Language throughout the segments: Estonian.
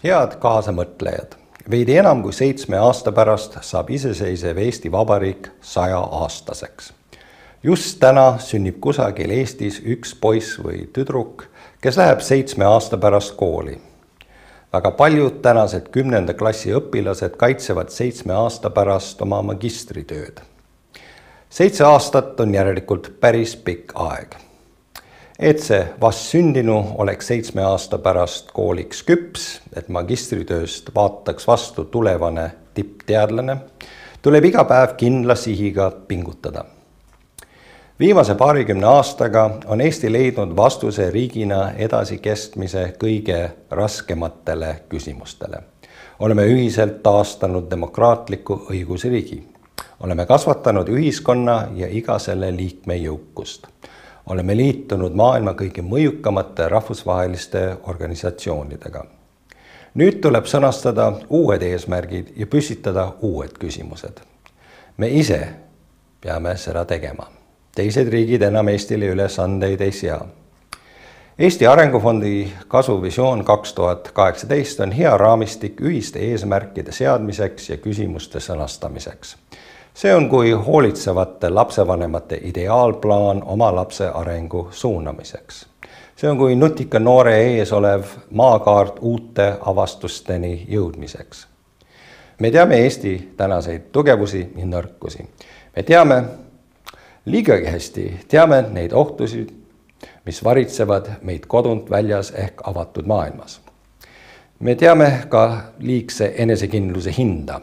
Head kaasamõtlejad, veidi enam kui 7 aasta pärast saab iseseisev Eesti Vabariik 100-aastaseks. Just täna sünnib kusagil Eestis üks poiss või tüdruk, kes läheb 7 aasta pärast kooli. Väga paljud tänased 10. klassi õpilased kaitsevad 7 aasta pärast oma magistritööd. 7 aastat on järelikult päris pikk aeg. Et see vastsündinu oleks 7 aasta pärast kooliks küps, et magistritööst vaataks vastu tulevane tippteadlane, tuleb iga päev kindla sihiga pingutada. Viimase 20 aastaga on Eesti leidnud vastuse riigina edasikestmise kõige raskematele küsimustele. Oleme ühiselt taastanud demokraatliku õigusriigi. Oleme kasvatanud ühiskonna ja iga selle liikme jõukust. Oleme liitunud maailma kõige mõjukamate rahvusvaheliste organisatsioonidega. Nüüd tuleb sõnastada uued eesmärgid ja püstitada uued küsimused. Me ise peame seda tegema. Teised riigid enam Eestile ülesandeid ei sea. Eesti Arengufondi kasvuvisioon 2018 on hea raamistik ühiste eesmärkide seadmiseks ja küsimuste sõnastamiseks. See on kui hoolitsevate lapsevanemate ideaalplaan oma lapse arengu suunamiseks. See on kui nutika noore ees olev maakaart uute avastusteni jõudmiseks. Me teame Eesti tänaseid tugevusi ja nõrkusi. Me teame liigagi hästi, teame neid ohtusid, mis varitsevad meid kodunt väljas ehk avatud maailmas. Me teame ka liigse enesekindluse hinda.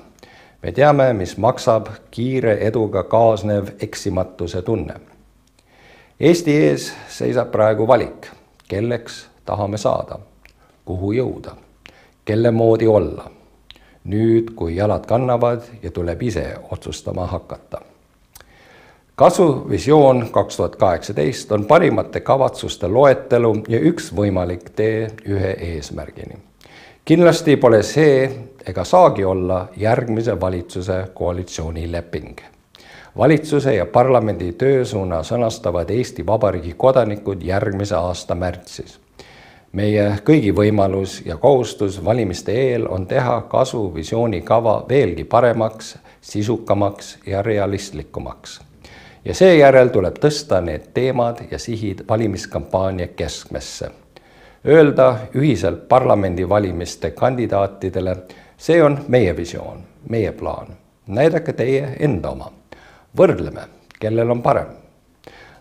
Me teame, mis maksab kiire eduga kaasnev eksimatuse tunne. Eesti ees seisab praegu valik, kelleks tahame saada, kuhu jõuda, kelle moodi olla. Nüüd, kui jalad kannavad ja tuleb ise otsustama hakata. Kasvuvisioon 2018 on parimate kavatsuste loetelu ja üks võimalik tee ühe eesmärgini. Kindlasti pole see ega saagi olla järgmise valitsuse koalitsioonileping. Valitsuse ja parlamendi töösuuna sõnastavad Eesti Vabariigi kodanikud järgmise aasta märtsis. Meie kõigi võimalus ja kohustus valimiste eel on teha kasvuvisiooni kava veelgi paremaks, sisukamaks ja realistlikumaks. Ja seejärel tuleb tõsta need teemad ja sihid valimiskampaania keskmesse. Öelda ühiselt parlamendivalimiste kandidaatidele, see on meie visioon, meie plaan. Näidake teie enda oma. Võrdleme, kellel on parem.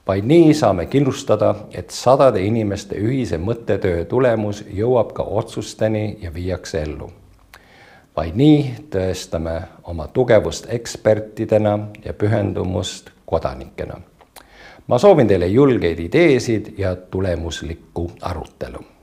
Vaid nii saame kindlustada, et sadade inimeste ühise mõttetöö tulemus jõuab ka otsusteni ja viiakse ellu. Vaid nii tõestame oma tugevust ekspertidena ja pühendumust kodanikena. Ma soovin teile julgeid ideesid ja tulemuslikku arutelu.